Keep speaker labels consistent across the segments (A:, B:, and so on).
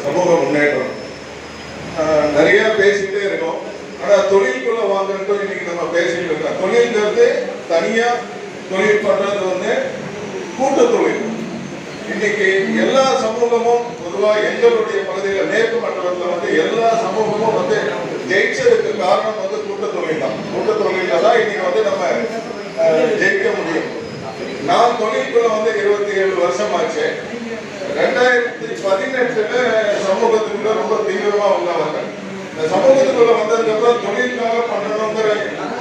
A: சமூக முன்னேற்றம். நிறைய பேசிட்டே இருக்கோம். ஆனா தொழிலுக்குள்ள வாங்குறது இன்னைக்கு நம்ம பேசிட்டு இருக்கோம். தொழில்ங்கிறது தனியா தொழில் பண்றது வந்து கூட்டு தொழில். இன்னைக்கு எல்லா சமூகமும் பொதுவா எங்களுடைய பகுதியில் மேற்கு மண்டலத்தில் வந்து எல்லா சமூகமும் வந்து ஜெயிச்சதுக்கு காரணம் வந்து கூட்ட தொழில் தான். கூட்ட தொழில தான் இன்னைக்கு வந்து நம்ம ஜெயிக்க முடியும். நான் தொழிலுக்குள்ள வந்து 27 வருஷம் ஆச்சு. 2018 சமூகத்துக்குள்ள ரொம்ப தீவிரமா உள்ள வந்தேன். இந்த சமூகத்துக்குள்ள வந்ததுக்கு அப்புறம் தொழிலுக்காக பண்ணணுங்கிற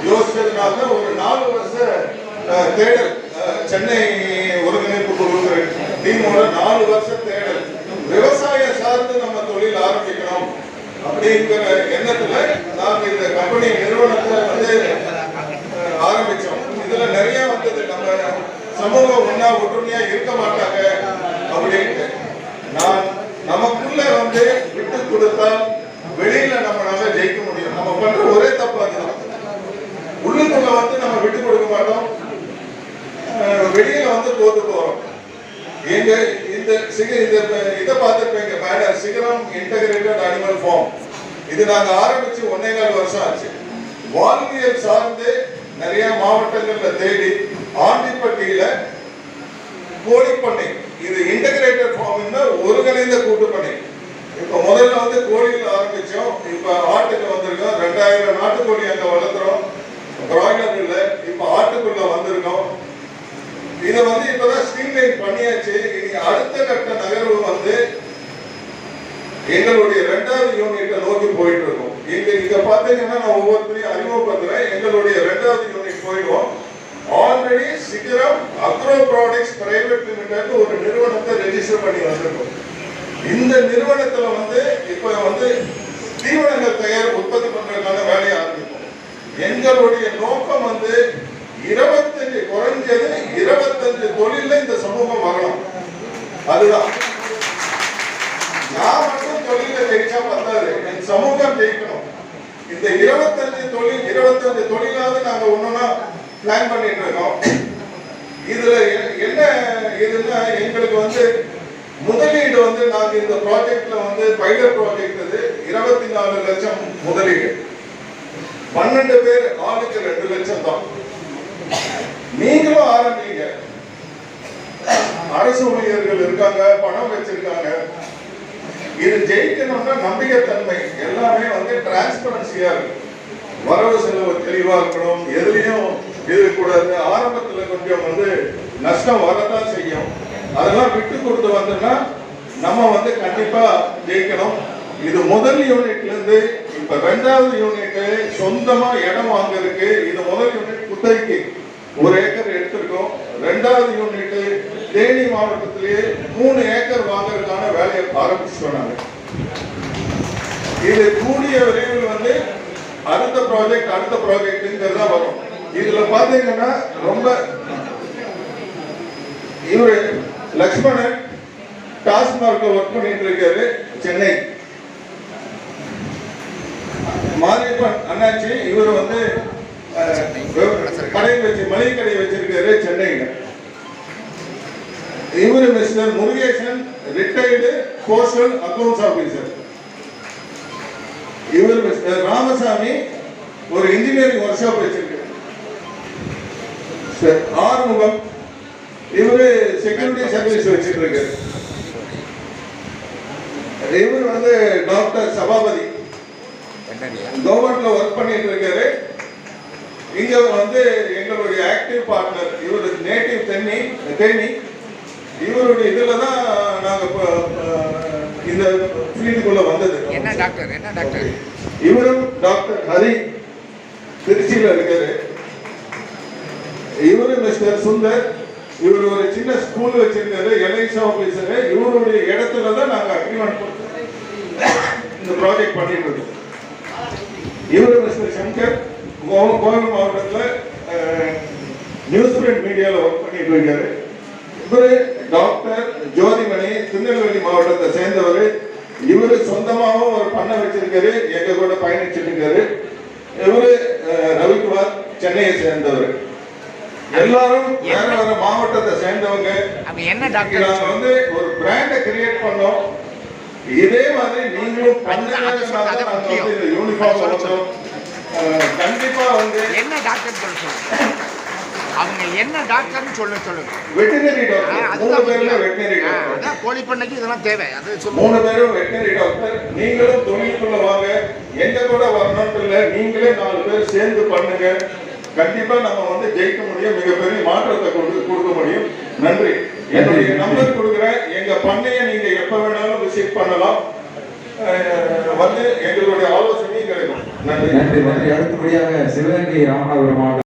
A: யோசிச்சதுனால ஒரு 4 வருஷ தேடல், சென்னை ஒருங்கிணைப்பு குழு டீமோட 4 வருஷம் தேடல், விவசாயம் சார்ந்து நம்ம தொழில் ஆரம்பிக்கணும் அப்படிங்கிற எண்ணத்துல நாங்க இந்த கம்பெனி நிறுவனத்தை வந்து ஆரம்பிச்சோம். இதுல நிறைய வந்தது, நம்ம சமூகம் ஒன்னா ஒற்றுமையா இருக்க மாட்டாங்க அப்படின்ட்டு. நான் நமக்குள்ள வந்து விட்டு கொடுத்தால் வெளியில நம்மளால ஜெயிக்க முடியும். நம்ம பண்ற ஒரே தப்பு அதுதான். உள்ளுக்குள்ள வந்து நம்ம விட்டு கொடுக்க மாட்டோம், வெளியில வந்து தோத்து போறோம். எங்க இந்த இதை பார்த்துருப்பீங்க, பேனர் சிகரம் இன்டகிரேட்டட் அனிமல் ஃபார்ம். இது நாங்க ஆரம்பிச்சு 1.25 வருஷம் ஆச்சு. வாழ்வியல் சார்ந்து நிறைய மாவட்டங்கள்ல தேடி ஆண்டிப்பட்டியில கோழிப்பண்ணை, இது இன்டகிரேட்டட் ஃபார்ம்னா ஒருங்கிணைந்த கூட்டு பண்ணை. இப்ப முதல்ல வந்து கோழியில் ஆரம்பிச்சோம், இப்ப ஆட்டுக்கு வந்திருக்கோம். 2000 நாட்டுக்கோழி அங்க வளர்த்துறோம். பிராய்லர் இல்ல, இப்ப ஆட்டுக்குள்ள வந்திருக்கோம். இதை வந்து இப்பதான் ஸ்ட்ரீம்லைன் பண்ணியாச்சு. இனி அடுத்த கட்ட நகர்வு வந்து எங்களுடைய 2வது யூனிட்டை நோக்கி போயிட்டு இருக்கோம். இங்க பாத்தீங்கன்னா நான் ஒவ்வொருத்தரையும் அறிமுகப்படுத்துறேன். எங்களுடைய 2வது யூனிட் போயிடுவோம். ஆல்ரெடி சிகரம் அக்ரோ ப்ராடக்ட்ஸ் பிரைவேட் லிமிடெட் ஒரு நிறுவனத்தை ரெஜிஸ்டர் பண்ணி வந்திருக்கோம். இந்த நிறுவனத்துல வந்து இப்ப வந்து தீவனங்கள் தயார் உற்பத்தி பண்றதுக்கான வேலையை ஆரம்பிப்போம். எங்களுடைய நோக்கம் வந்து 25 குறைஞ்சது 25 தொழில இந்த சமூகம் வரலாம். அதுதான். நான் மட்டும் தொழில ஜெயிச்சா பத்தாது, என் சமூகம் ஜெயிக்கணும். இந்த 25 தொழிலாவது நாங்க ஒண்ணுன்னா பிளான் பண்ணிட்டு இருக்கோம். இதுல என்ன இதுன்னா எங்களுக்கு வந்து முதலீடு வந்து நாங்க இந்த ப்ராஜெக்ட்ல வந்து பைலட் ப்ராஜெக்ட் 24 லட்சம் முதலீடு, 12 பேர், ஆளுக்கு 2 லட்சம் தான். நீங்களும் ஆரம்பிங்க. அரசு ஊழியர்கள் இருக்காங்க, பணம் வச்சிருக்காங்க. இது ஜெயிக்கணும்னா நம்பிக்கைத்தன்மை எல்லாமே வந்து டிரான்ஸ்பரன்சியா இருக்கு. வரவு செலவு தெளிவா இருக்கணும், எதுலையும் இருக்கக்கூடாது. ஆரம்பத்துல கொஞ்சம் வந்து நஷ்டம் வரதான் செய்யும். அதெல்லாம் விட்டு கொடுத்து வந்தோம்னா நம்ம வந்து கண்டிப்பா ஜெயிக்கணும். இது முதல் யூனிட்ல இருந்து இப்ப 2வது யூனிட் சொந்தமா இடம் வாங்குறதுக்கு, இது முதல் யூனிட் குத்தகைக்கு 1 ஏக்கர் எடுத்திருக்கோம். 2வது யூனிட் தேனி மாவட்டத்திலேயே 3 ஏக்கர் வாங்குறதுக்கான வேலையை ஆரம்பிச்சுட்டாங்க. இது கூடிய விரைவில் வந்து அடுத்த ப்ராஜெக்ட்ங்கிறதா வரும். இதுல பாத்தீங்கன்னா ரொம்ப இவரு லக்ஷ்மணன் டாஸ்மார்க்ல ஒர்க் பண்ணிட்டு இருக்காரு சென்னை. மாரியப்பன் அண்ணாச்சி இவர் வந்து மளிகை கடை வச்சிருக்காரு சென்னையில. இவரு mister Murugesan retired postal accounts officer. இவர் மிஸ்டர் ராமசாமி ஒரு இன்ஜினியரிங் ஒர்க் ஷாப் வச்சிருக்காரு. ஆறுமுகம் இவரு செக்யூரிட்டி சர்வீஸ் வச்சிட்டு இருக்காரு. இவர் வந்து டாக்டர் சபாபதி கவர்மெண்ட்ல ஒர்க் பண்ணிட்டு இருக்காரு. இங்க வந்து எங்களுடைய ஆக்டிவ் பார்ட்னர், இவரு நேட்டிவ் தேனி. இவருடைய இதுலதான் நாங்க இந்த ஃபீல்டுக்குள்ள வந்தது.
B: என்ன டாக்டர்?
A: இவரும் டாக்டர் ஹரி திருச்சியில இருக்காரு. இவரு மிஸ்டர் சுந்தர், இவர் ஒரு சின்ன ஸ்கூல் வச்சிருக்காரு, எல்ஐசி ஆபீசர். இவருடைய இடத்துலதான் நாங்க அக்ரிமெண்ட் இந்த ப்ராஜெக்ட் பண்ணிட்டு இருக்கோம். இவரு மிஸ்டர் சங்கர் கோவை மாவட்டத்தில் நியூஸ் பிரிண்ட் மீடியாவில் ஒர்க் பண்ணிட்டு இருக்காரு. இவரு டாக்டர் ஜோதிமணி திருநெல்வேலி மாவட்டத்தை சேர்ந்தவர். இவரு சொந்தமாகவும் ஒரு பண்ணை வச்சிருக்காரு, எங்க கூட பயணிச்சிட்டு இருக்காரு. இவரு ரவிக்குமார் சென்னையை சேர்ந்தவர். எல்லாரும் வேற வேற மாவட்டத்தை சேர்ந்தவங்க.
B: என்ன டாக்டர்
A: வந்து ஒரு பிராண்டை கிரியேட் பண்ணோம். இதே மாதிரி நீங்களும் பண்ணுங்க. யூனிஃபார்ம் வச்சோம் கண்டிப்பா வந்து
B: என்ன டாக்டர் சொல்லுங்க, அவங்க என்ன டாக்டர்னு சொல்லுங்க.
A: வெட்டினரி டாக்டர்,
B: அதுதான்
A: வெட்டினரி டாக்டர்,
B: அதான் கோழி பண்ணைக்கு இதெல்லாம் தேவை. அது
A: 3 பேரும் வெட்டினரி டாக்டர். நீங்களும் தொழிலுக்குள்ள வாங்க, எங்க கூட வரணும்னு இல்லை, நீங்களே 4 பேர் சேர்ந்து பண்ணுங்க. கண்டிப்பா நம்ம வந்து ஜெயிக்க முடியும், மிகப்பெரிய மாற்றத்தை கொடுக்க முடியும். நன்றி. என்னுடைய நம்பர் கொடுக்குறேன். எங்க பண்ணையை நீங்க எப்ப வேணாலும் விசிட் பண்ணலாம், வந்து எங்களுடைய ஆலோசனையும் கிடைக்கும். நன்றி.
C: நன்றி. அடுத்தபடியாக சிவகங்கை ராமநாதபுரம் மாவட்டம்